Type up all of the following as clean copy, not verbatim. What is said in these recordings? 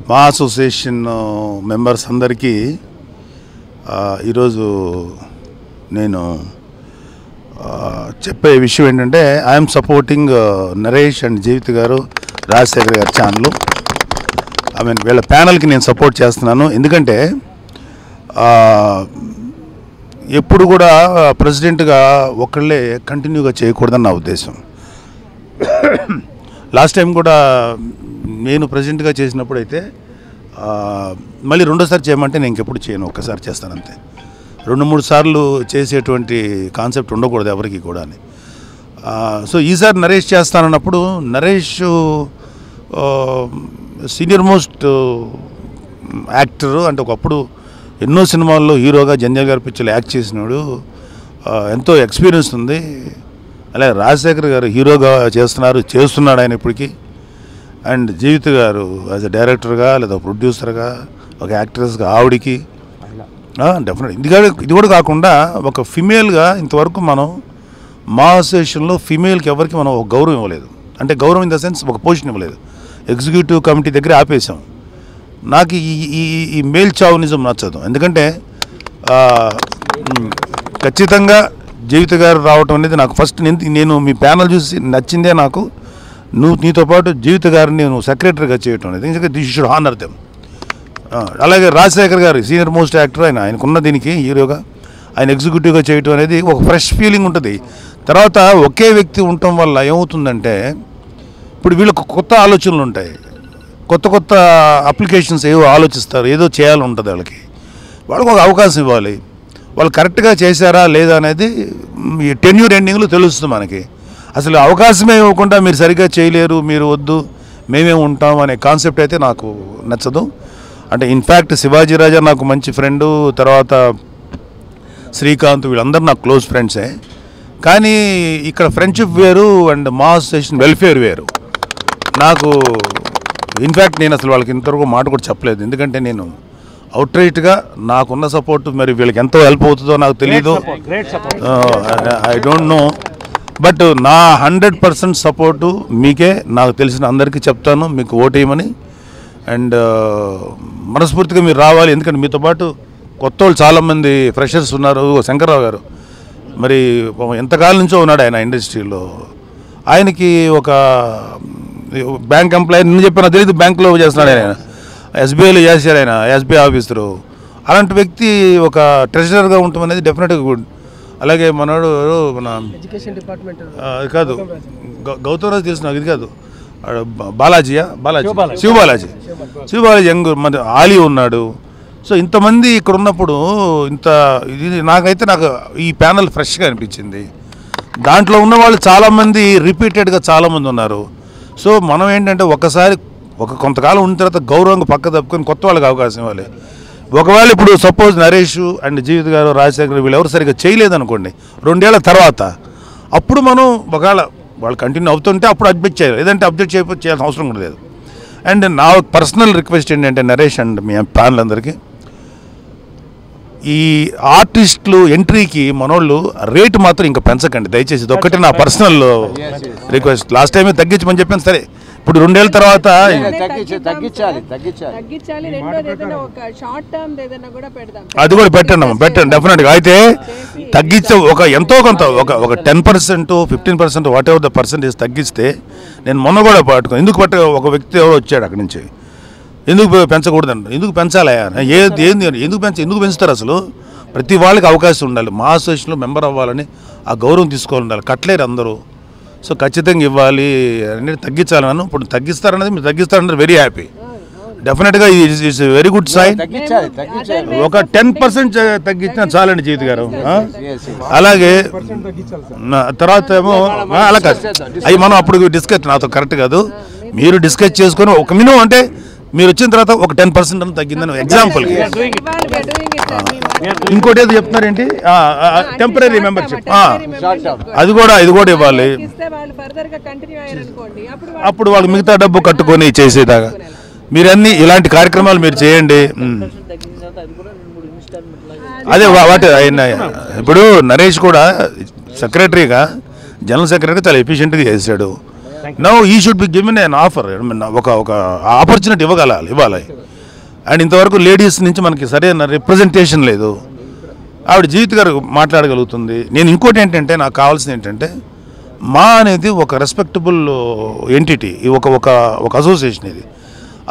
మా association members అందరికీ ఈరోజు నేను చెప్పే విషయం ఏంటంటే ఐఎమ్ సపోర్టింగ్ నరేష్ అండ్ జీవిత్ గారు రాజశేఖర్ గారి ఛానల్. వీళ్ళ ప్యానల్కి నేను సపోర్ట్ చేస్తున్నాను. ఎందుకంటే ఎప్పుడు కూడా ప్రెసిడెంట్గా ఒకళ్ళే కంటిన్యూగా చేయకూడదని నా ఉద్దేశం. లాస్ట్ టైం కూడా నేను ప్రెసిడెంట్గా చేసినప్పుడు అయితే మళ్ళీ రెండోసారి చేయమంటే నేను ఇంకెప్పుడు చేయను, ఒక్కసారి చేస్తాను అంతే. 2-3 సార్లు చేసేటువంటి కాన్సెప్ట్ ఉండకూడదు ఎవరికి కూడా అని. సో ఈసారి నరేష్ చేస్తానన్నప్పుడు నరేష్ సీనియర్ మోస్ట్ యాక్టర్ అంటే ఒకప్పుడు ఎన్నో సినిమాల్లో హీరోగా జంజల్ గారి పిక్చర్లో యాక్ట్ చేసినాడు, ఎంతో ఎక్స్పీరియన్స్ ఉంది. అలాగే రాజశేఖర్ గారు హీరోగా చేస్తున్నాడు ఆయన ఇప్పటికీ. అండ్ జీవిత్ గారు యాజ్ ఎ డైరెక్టర్గా లేదా ప్రొడ్యూసర్గా ఒక యాక్ట్రెస్గా ఆవిడికి డెఫినెట్ ఇది కూడా కాకుండా ఒక ఫిమేల్గా ఇంతవరకు మనం మా అసోసియేషన్లో ఫిమేల్కి ఎవరికి మనం ఒక గౌరవం ఇవ్వలేదు. అంటే గౌరవం ఇన్ ద సెన్స్ ఒక పొజిషన్ ఇవ్వలేదు. ఎగ్జిక్యూటివ్ కమిటీ దగ్గర ఆపేసాం. నాకు ఈ మేల్ చావునిజం నచ్చదు. ఎందుకంటే ఖచ్చితంగా జీవిత గారు రావటం అనేది నాకు ఫస్ట్ నేను మీ ప్యానల్ చూసి నచ్చిందే నాకు. నీతో పాటు జీవిత గారిని నువ్వు సెక్రటరీగా చేయటం అనేది ఎందుకంటే దిస్ షుడ్ హానర్ దెమ్. అలాగే రాజశేఖర్ గారు సీనియర్ మోస్ట్ యాక్టర్, ఆయనకున్న దీనికి హీరోగా ఆయన ఎగ్జిక్యూటివ్గా చేయటం అనేది ఒక ఫ్రెష్ ఫీలింగ్ ఉంటుంది. తర్వాత ఒకే వ్యక్తి ఉండటం వల్ల ఏమవుతుందంటే ఇప్పుడు వీళ్ళకు కొత్త ఆలోచనలు ఉంటాయి, కొత్త అప్లికేషన్స్ ఏవో ఆలోచిస్తారు, ఏదో చేయాలని ఉంటుంది వాళ్ళకి ఒక అవకాశం ఇవ్వాలి. వాళ్ళు కరెక్ట్గా చేశారా లేదా అనేది ఈ టెన్యూర్ ఎండింగ్లో తెలుస్తుంది మనకి. అసలు అవకాశమే ఇవ్వకుండా మీరు సరిగ్గా చేయలేరు, మీరు వద్దు, మేమే ఉంటాం అనే కాన్సెప్ట్ అయితే నాకు నచ్చదు. అంటే ఇన్ఫ్యాక్ట్ శివాజీ రాజా నాకు మంచి ఫ్రెండు, తర్వాత శ్రీకాంత్, వీళ్ళందరూ నాకు క్లోజ్ ఫ్రెండ్సే. కానీ ఇక్కడ ఫ్రెండ్షిప్ వేరు అండ్ మా అసోసియేషన్ వెల్ఫేర్ వేరు. నాకు ఇన్ఫ్యాక్ట్ నేను అసలు వాళ్ళకి ఇంతవరకు మాట కూడా చెప్పలేదు. ఎందుకంటే నేను అవుట్రైట్గా నాకున్న సపోర్ట్ మరి వీళ్ళకి ఎంతో హెల్ప్ అవుతుందో నాకు తెలీదు, ఐ డోంట్ నో. బట్ నా 100% సపోర్టు మీకే, నాకు తెలిసిన అందరికీ చెప్తాను మీకు ఓటేయమని. అండ్ మనస్ఫూర్తిగా మీరు రావాలి. ఎందుకంటే మీతో పాటు కొత్త వాళ్ళు చాలామంది ఫ్రెషర్స్ ఉన్నారు. శంకర్రావు గారు మరి ఎంతకాలం నుంచో ఉన్నాడు ఆయన ఇండస్ట్రీలో. ఆయనకి ఒక బ్యాంక్ ఎంప్లాయీ నిన్న చెప్పిన తెలియదు, బ్యాంకులో చేస్తున్నాడు ఆయన, ఎస్బీఐలో చేశారు ఆయన, ఎస్బీఐ ఆఫీసరు. అలాంటి వ్యక్తి ఒక ట్రెజరర్గా ఉండటం అనేది డెఫినెట్గా గుడ్. అలాగే మనోడు మన ఎడ్యుకేషన్ డిపార్ట్మెంట్ కాదు, గౌతమ్ రాజు తెలుసు నాకు, ఇది కాదు బాలాజీ శివబాలాజీ యంగ్ మన ఆలీ ఉన్నాడు. సో ఇంతమంది ఇక్కడ ఉన్నప్పుడు ఇది నాకు ఈ ప్యానల్ ఫ్రెష్గా అనిపించింది. దాంట్లో ఉన్న వాళ్ళు చాలామంది రిపీటెడ్గా చాలామంది ఉన్నారు. సో మనం ఏంటంటే ఒకసారి కొంతకాలం ఉన్న తర్వాత గౌరవంగా పక్క తప్పుకొని కొత్త వాళ్ళకి అవకాశం ఇవ్వాలి. ఒకవేళ ఇప్పుడు సపోజ్ నరేష్ అండ్ జీవిత్ గారు రాజశేఖర్ వీళ్ళు ఎవరు సరిగ్గా చేయలేదనుకోండి, 2 ఏళ్ల తర్వాత అప్పుడు మనం ఒకవేళ వాళ్ళు కంటిన్యూ అవుతుంటే అప్పుడు అబ్జెక్ట్ చేయాలి, లేదంటే అబ్జెక్ట్ చేయాల్సిన అవసరం కూడా లేదు. అండ్ నా పర్సనల్ రిక్వెస్ట్ ఏంటంటే నరేష్ అండ్ మీ ప్యానల్ అందరికీ, ఈ ఆర్టిస్టులు ఎంట్రీకి మనోళ్ళు రేటు మాత్రం ఇంకా పెంచకండి దయచేసి. ఇది ఒక్కటే నా పర్సనల్ రిక్వెస్ట్. లాస్ట్ టైమే తగ్గించమని చెప్పాను, సరే ఇప్పుడు 2 ఏళ్ల తర్వాత అది కూడా పెట్టండి డెఫినెట్గా. అయితే తగ్గించే ఎంతో కొంత ఒక 10%, 15%, వాట్ ఎవర్ ద పర్సెంటేజ్ తగ్గిస్తే నేను మొన్న కూడా ఎందుకు ఒక వ్యక్తి ఎవరో వచ్చాడు అక్కడి నుంచి, ఎందుకు పెంచకూడదండి, ఎందుకు పెంచాలి, ఎందుకు పెంచుతారు అసలు? ప్రతి వాళ్ళకి అవకాశం ఉండాలి, మా అసోసియేషన్లో మెంబర్ అవ్వాలని ఆ గౌరవం తీసుకోవాలి ఉండాలి. కట్టలేరు అందరూ. సో ఖచ్చితంగా ఇవ్వాలి అనేది తగ్గించాలని. ఇప్పుడు తగ్గిస్తారనేది మీరు తగ్గిస్తారన్నది వెరీ హ్యాపీ. డెఫినెట్గా ఇట్స్ వెరీ గుడ్ సైన్. ఒక 10% తగ్గించినా చాలండి జీవిత గారు. అలాగే తర్వాత ఏమో అలా కాదు, అవి మనం అప్పుడు డిస్కస్, నాతో కరెక్ట్ కాదు, మీరు డిస్కస్ చేసుకొని ఒక మినిమం అంటే మీరు వచ్చిన తర్వాత ఒక 10% అని తగ్గిందని ఎగ్జాంపుల్కి. ఇంకోటి ఏదో చెప్తున్నారేంటి, టెంపరీ మెంబర్షిప్, ఇది కూడా ఇవ్వాలి. అప్పుడు వాళ్ళు మిగతా డబ్బు కట్టుకొని చేసేదాకా మీరన్నీ ఇలాంటి కార్యక్రమాలు మీరు చేయండి. అదే వాటి ఆయన ఇప్పుడు నరేష్ కూడా సెక్రటరీగా, జనరల్ సెక్రటరీగా చాలా ఎఫిషియెంట్గా చేశాడు. నౌ ఈ should be given an offer, ఒక ఆపర్చునిటీ ఇవ్వాలి. అండ్ ఇంతవరకు లేడీస్ నుంచి మనకి సరైన రిప్రజెంటేషన్ లేదు. ఆవిడ జీవిత గారు మాట్లాడగలుగుతుంది. నేను ఇంకోటి ఏంటంటే నాకు కావాల్సింది ఏంటంటే మా అనేది ఒక రెస్పెక్టబుల్ ఎంటిటీ, ఒక అసోసియేషన్. ఇది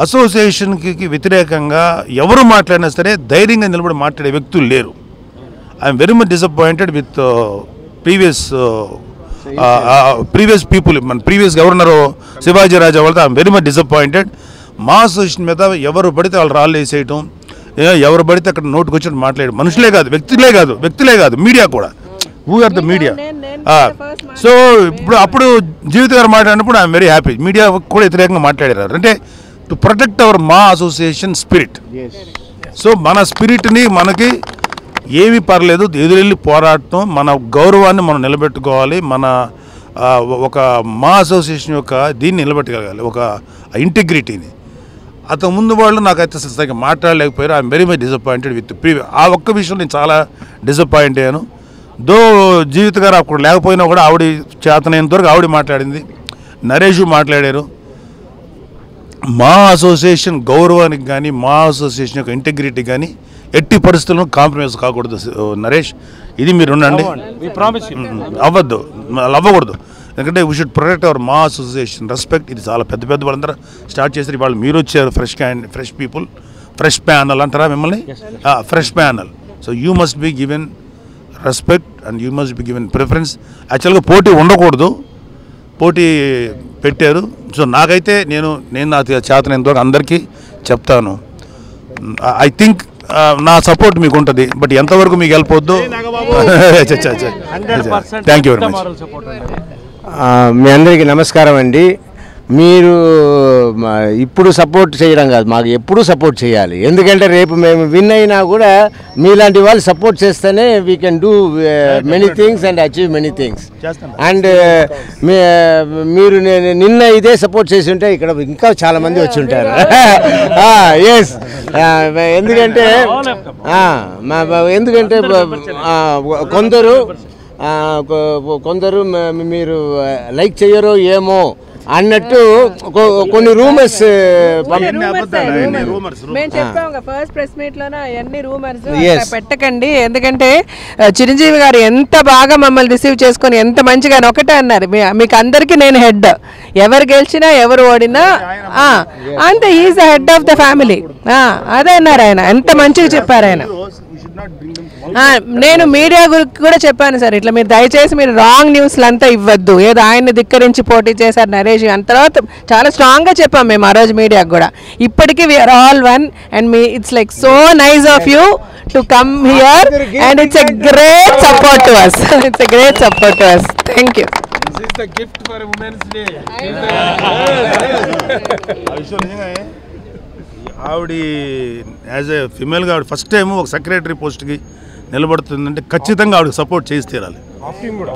అసోసియేషన్కి వ్యతిరేకంగా ఎవరు మాట్లాడినా సరే ధైర్యంగా నిలబడి మాట్లాడే వ్యక్తులు లేరు. I'm very much disappointed with previous people. మన ప్రీవియస్ గవర్నర్ శివాజీ రాజా వాళ్ళతో ఐఎమ్ వెరీ మచ్ డిసప్పాయింటెడ్. మా అసోసియేషన్ మీద ఎవరు పడితే వాళ్ళు రాళ్ళు వేసేయటం, ఎవరు పడితే అక్కడ నోటుకు వచ్చినట్టు మాట్లాడడం, మనుషులే కాదు వ్యక్తులే కాదు మీడియా కూడా. Who are the media? So అప్పుడు జీవిత గారు మాట్లాడినప్పుడు ఐఎమ్ వెరీ హ్యాపీ. మీడియా కూడా వ్యతిరేకంగా మాట్లాడారు. అంటే టు ప్రొటెక్ట్ అవర్ మా అసోసియేషన్ స్పిరిట్. సో మన స్పిరిట్ని మనకి ఏమీ పర్లేదు, ఎదురెళ్ళి పోరాటం, మన గౌరవాన్ని మనం నిలబెట్టుకోవాలి. మన ఒక మా అసోసియేషన్ యొక్క దీన్ని నిలబెట్టగలగాలి, ఒక ఇంటిగ్రిటీని. అంతకు ముందు వాళ్ళు నాకైతే సరిగ్గా మాట్లాడలేకపోయారు. I'm very much disappointed with ఆ ఒక్క విషయం నేను చాలా డిసప్పాయింట్ అయ్యాను. దో జీవిత గారు అప్పుడు లేకపోయినా కూడా ఆవిడ చేతనైనంత వరకు ఆవిడ మాట్లాడింది, నరేష్ మాట్లాడారు. మా అసోసియేషన్ గౌరవానికి కానీ మా అసోసియేషన్ యొక్క ఇంటిగ్రిటీ కానీ ఎట్టి పరిస్థితుల్లో కాంప్రమైజ్ కాకూడదు నరేష్. ఇది మీరు ఉండండి, అవ్వకూడదు. ఎందుకంటే వీ షుడ్ ప్రొటెక్ట్ అవర్ మా అసోసియేషన్ రెస్పెక్ట్. ఇది చాలా పెద్ద వాళ్ళందరూ స్టార్ట్ చేశారు. ఇవాళ మీరు వచ్చారు, ఫ్రెష్ పీపుల్, ఫ్రెష్ ప్యానల్ అంటారా మిమ్మల్ని, fresh panel. So you must be given respect and you must be given preference. యాక్చువల్గా పోటీ ఉండకూడదు, పోటీ పెట్టారు. సో నాకైతే నేను నా చేతనంతవరకు అందరికీ చెప్తాను. ఐ థింక్ నా సపోర్ట్ మీకు ఉంటుంది, బట్ ఎంతవరకు మీకు హెల్ప్ అవుద్దు. Thank you very much. మీ అందరికీ నమస్కారం అండి. మీరు ఇప్పుడు సపోర్ట్ చేయడం కాదు, మాకు ఎప్పుడూ సపోర్ట్ చేయాలి. ఎందుకంటే రేపు మేము విన్ అయినా కూడా మీలాంటి వాళ్ళు సపోర్ట్ చేస్తేనే we can do many things and achieve many things. And మీరు నిన్న ఇదే సపోర్ట్ చేసి ఉంటే ఇక్కడ ఇంకా చాలామంది వచ్చి ఉంటారు. ఎస్, ఎందుకంటే కొందరు మీరు లైక్ చేయరో ఏమో అన్నట్టు కొన్ని రూమర్స్ మేము చెప్పాము ఫస్ట్ ప్రెస్ మీట్ లోనే అన్ని రూమర్స్ పెట్టకండి. ఎందుకంటే చిరంజీవి గారు ఎంత బాగా మమ్మల్ని రిసీవ్ చేసుకొని ఎంత మంచిగా ఒకటే అన్నారు, మీకు అందరికి నేను హెడ్, ఎవరు గెలిచినా ఎవరు ఓడినా అంతే, is the head of the family. అదే అన్నారు ఆయన, ఎంత మంచిగా చెప్పారు ఆయన. నేను మీడియా గురించి కూడా చెప్పాను సార్, ఇట్లా మీరు దయచేసి మీరు రాంగ్ న్యూస్లు అంతా ఇవ్వద్దు, ఏదో ఆయన్ని ధిక్కరించి పోటీ చేశారు నరేష్ అంత తర్వాత చాలా స్ట్రాంగ్గా చెప్పాం మేము ఆ రోజు మీడియాకు కూడా. ఇప్పటికీ we're all one and me it's like so nice of you to come here and it's a great support to us. It's a great support to us. Thank you. This is the gift for Women's Day. ఆవిడ as a ఫిమేల్గా ఆవిడ first time ఒక secretary పోస్ట్కి నిలబడుతుందంటే ఖచ్చితంగా ఆవిడకి support చేసి తీరాలి.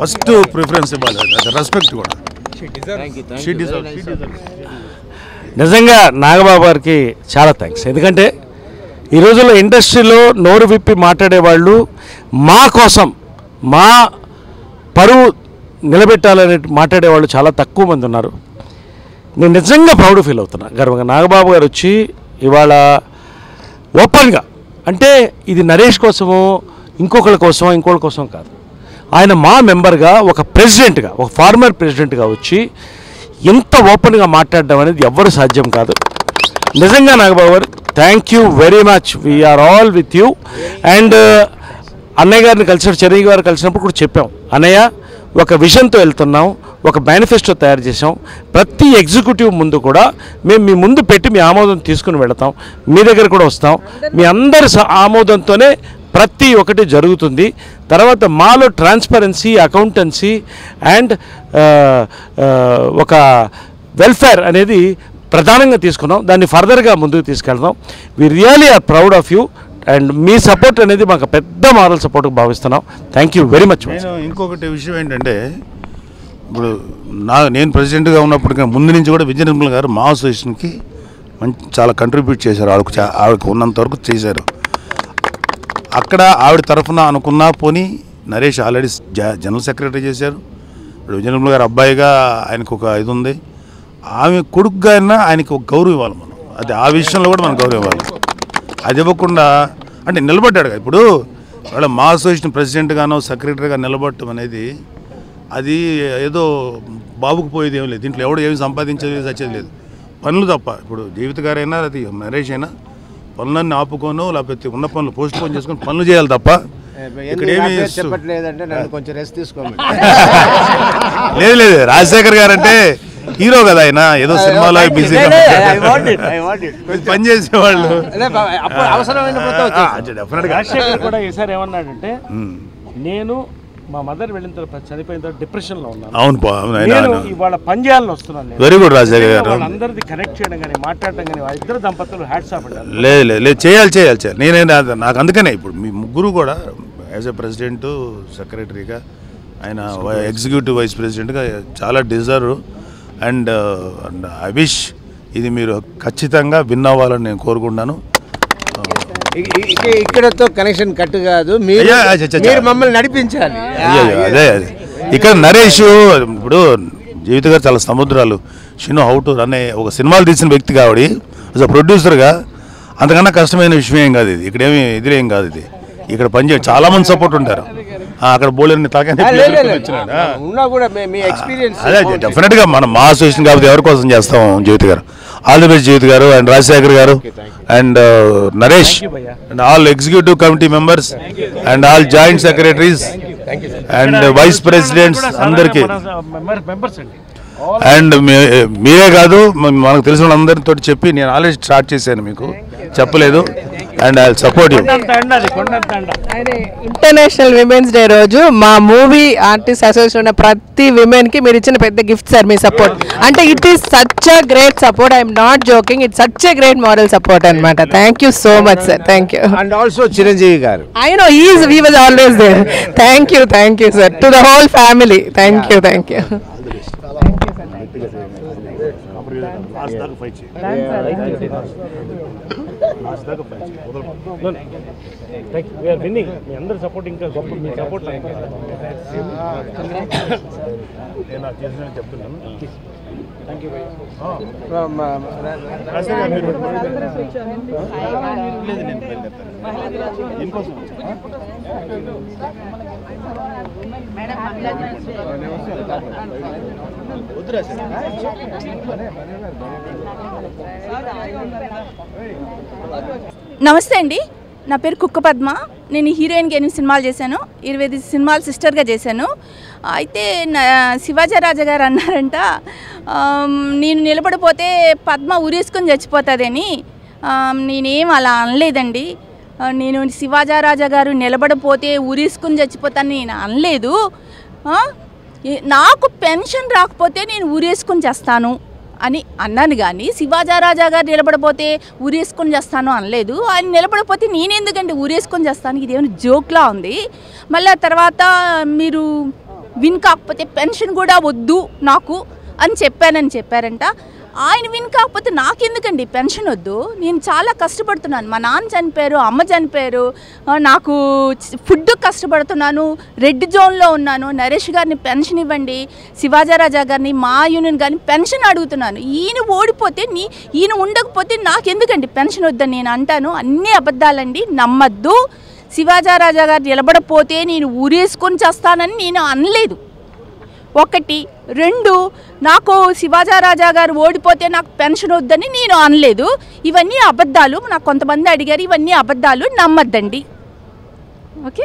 First preference ఇవ్వాలి, respect కూడా. నిజంగా నాగబాబు గారికి చాలా థ్యాంక్స్. ఎందుకంటే ఈ రోజుల్లో ఇండస్ట్రీలో నోరు విప్పి మాట్లాడేవాళ్ళు మా కోసం, మా పరువు నిలబెట్టాలని మాట్లాడేవాళ్ళు చాలా తక్కువ మంది ఉన్నారు. నేను నిజంగా ప్రౌడ్ ఫీల్ అవుతున్నా, గర్వంగా. నాగబాబు గారు వచ్చి ఇవాళ ఓపెన్గా, అంటే ఇది నరేష్ కోసమో ఇంకొకరి కోసం కాదు, ఆయన మా మెంబర్గా, ఒక ప్రెసిడెంట్గా, ఒక ఫార్మర్ ప్రెసిడెంట్గా వచ్చి ఇంత ఓపెన్గా మాట్లాడడం అనేది ఎవ్వరు సాధ్యం కాదు. నిజంగా నాగబాబు గారు thank you very much. We're all with you. And అన్నయ్య గారిని కలిసినప్పుడు, చిరంజీవి గారు కలిసినప్పుడు కూడా చెప్పాం, అన్నయ్య ఒక విజన్తో వెళ్తున్నాం, ఒక మేనిఫెస్టో తయారు చేసాం, ప్రతి ఎగ్జిక్యూటివ్ ముందు కూడా మేము మీ ముందు పెట్టి మీ ఆమోదం తీసుకుని వెళతాం, మీ దగ్గర కూడా వస్తాం, మీ అందరి ఆమోదంతోనే ప్రతి ఒక్కటి జరుగుతుంది. తర్వాత మాలో ట్రాన్స్పరెన్సీ, అకౌంటెన్సీ అండ్ ఒక వెల్ఫేర్ అనేది ప్రధానంగా తీసుకున్నాం. దాన్ని ఫర్దర్గా ముందుకు తీసుకెళ్దాం. We really are proud of you and మీ సపోర్ట్ అనేది మాకు పెద్ద మారల్ సపోర్ట్గా భావిస్తున్నాం. Thank you very much. నేను ఇంకొకటి విషయం ఏంటంటే, ఇప్పుడు నేను ప్రెసిడెంట్గా ఉన్నప్పటికీ ముందు నుంచి కూడా విజయ నిర్మల గారు మా అసోసియేషన్కి చాలా కంట్రిబ్యూట్ చేశారు. ఆవిడకు ఉన్నంత వరకు చేశారు. అక్కడ ఆవిడ తరఫున అనుకున్నా పోనీ నరేష్ ఆల్రెడీ జనరల్ సెక్రటరీ చేశారు. ఇప్పుడు విజయ నిర్మల గారు అబ్బాయిగా ఆయనకు ఒక ఇది ఉంది. ఆమె కొడుకుగా అయినా ఆయనకి ఒక గౌరవం ఇవ్వాలి మనం. అది ఆ విషయంలో కూడా మనం గౌరవం ఇవ్వాలి. అది ఇవ్వకుండా అంటే నిలబడ్డాడు కదా. ఇప్పుడు వాళ్ళ మా అసోసియేషన్ ప్రెసిడెంట్గానో సెక్రటరీగా నిలబడటం అనేది అది ఏదో బాబుకు పోయేది ఏం లేదు. దీంట్లో ఎవడు ఏమి సంపాదించేది వచ్చేది లేదు, పనులు తప్ప. ఇప్పుడు జీవిత గారైనా అది నరేష్ అయినా పనులన్నీ ఆపుకోను, లేకపోతే ఉన్న పనులు పోస్ట్ పోన్ చేసుకొని పనులు చేయాలి తప్ప ఇక్కడ ఏమి చెప్పట్లేదంటే నన్ను కొంచెం రెస్ట్ తీసుకోమని. లేదు లేదు. రాజశేఖర్ గారు అంటే హీరో కదా, ఆయన ఏదో సినిమాలో బిజీ పని చేసేవాళ్ళు. రాజశేఖర్ కూడా ఈసారి ఏమన్నాడంటే, నేను మా మదర్ వెళ్ళిన తర్వాత చనిపోయిన తర్వాత డిప్రెషన్లో ఉన్నాను. అవును, ఇవాళ పని చేయాలని వస్తున్నాను. వెరీ గుడ్ రాజశేఖర్ గారు. వాళ్ళందరిది కనెక్ట్ చేయడం కానీ మాట్లాడటం కానీ ఇద్దరు దంపతులు హ్యాట్స్ ఆఫ్ అంటారు. లేదు లేదు, చేయాలి. నేనే నాకు అందుకనే ఇప్పుడు మీ ముగ్గురు కూడా యాజ్ ఎ ప్రెసిడెంట్, సెక్రటరీగా, ఆయన ఎగ్జిక్యూటివ్ వైస్ ప్రెసిడెంట్గా చాలా డిజర్వ్. అండ్ ఐ విష్ ఇది మీరు ఖచ్చితంగా విన్ అవ్వాలని నేను కోరుకుంటున్నాను. ఇక్కడతో కనెక్షన్ కట్ కాదు, మీరు మమ్మల్ని నడిపించాలి. అదే ఇక్కడ నరేష్ ఇప్పుడు జీవిత గారు చాలా సముద్రాలు షినో హౌ టు రన్ ఒక సినిమాలు తీసిన వ్యక్తి కాబట్టి యాజ్ అ ప్రొడ్యూసర్గా అంతకన్నా కష్టమైన విషయం ఏం కాదు ఇది. ఇక్కడేమి ఎదురేం కాదు ఇది. ఇక్కడ పనిచేయ చాలా మంది సపోర్ట్ ఉంటారు. అక్కడ బోలెని అదే డెఫినెట్గా మనం మా అసోసియేషన్ కాబట్టి ఎవరి కోసం చేస్తాం. జీవిత గారు ఆల్ ది బెస్ట్. జీవిత గారు అండ్ రాజశేఖర్ గారు and Naresh and all executive committee members and all joint secretaries and vice presidents అందరికీ. అండ్ మీరే కాదు, మనకు తెలిసిన వాళ్ళందరితో చెప్పి నేను ఆల్రెడీ స్టార్ట్ చేశాను, మీకు చెప్పలేదు. And I support you. International women's day రోజు మా మూవీ ఆర్టిస్ట్ అసోసియేషన్ ఉన్న ప్రతి విమెన్ కి మీరు ఇచ్చిన పెద్ద గిఫ్ట్ సార్ మీ సపోర్ట్. అంటే it is such a great support. I'm not joking, it's such a great moral support అనమాట. Thank you so much sir. Thank you. And also Chiranjeevi గారు, I know he was always there. Thank you sir, to the whole family. Thank you. మీ అందరి support ఇంకా గొప్ప. మీ support చెప్తున్నాను. నమస్తే అండి, నా పేరు కుక్క పద్మ. నేను హీరోయిన్గా 8 సినిమాలు చేశాను, 25 సినిమాలు సిస్టర్గా చేశాను. అయితే శివాజీ రాజా గారు అన్నారంట, నేను నిలబడిపోతే పద్మ ఉరేసుకొని చచ్చిపోతుందని. నేనేం అలా అనలేదండి. నేను శివాజీ రాజా గారు నిలబడిపోతే ఉరేసుకొని చచ్చిపోతాను నేను అనలేదు. నాకు పెన్షన్ రాకపోతే నేను ఉరేసుకొని చేస్తాను అని అన్నాను, కానీ శివాజీ రాజా గారు నిలబడిపోతే ఊరేసుకొని చేస్తాను అనలేదు. ఆయన నిలబడిపోతే నేనెందుకంటే ఊరేసుకొని చేస్తాను, ఇదేమైనా జోక్లా ఉంది. మళ్ళీ తర్వాత మీరు విన్ కాకపోతే పెన్షన్ కూడా వద్దు నాకు అని చెప్పారంట. ఆయన విన్ కాకపోతే నాకెందుకండి పెన్షన్ వద్దు, నేను చాలా కష్టపడుతున్నాను. మా నాన్న చనిపోయారు, అమ్మ చనిపోయారు, నాకు ఫుడ్ కష్టపడుతున్నాను, రెడ్ జోన్లో ఉన్నాను. నరేష్ గారిని పెన్షన్ ఇవ్వండి, శివాజీ రాజా గారిని, మా యూనియన్ గారిని పెన్షన్ అడుగుతున్నాను. ఈయన ఓడిపోతే ఈయన ఉండకపోతే నాకెందుకండి పెన్షన్ వద్దని నేను అంటాను. అన్నీ అబద్ధాలండి, నమ్మద్దు. శివాజీ రాజా గారు నిలబడపోతే నేను ఊరేసుకొని చేస్తానని నేను అనలేదు. 1, 2 నాకు శివాజీ రాజా గారు ఓడిపోతే నాకు పెన్షన్ వద్దని నేను అనలేదు. ఇవన్నీ అబద్ధాలు. నాకు కొంతమంది అడిగారు, ఇవన్నీ అబద్ధాలు, నమ్మద్దండి. ఓకే.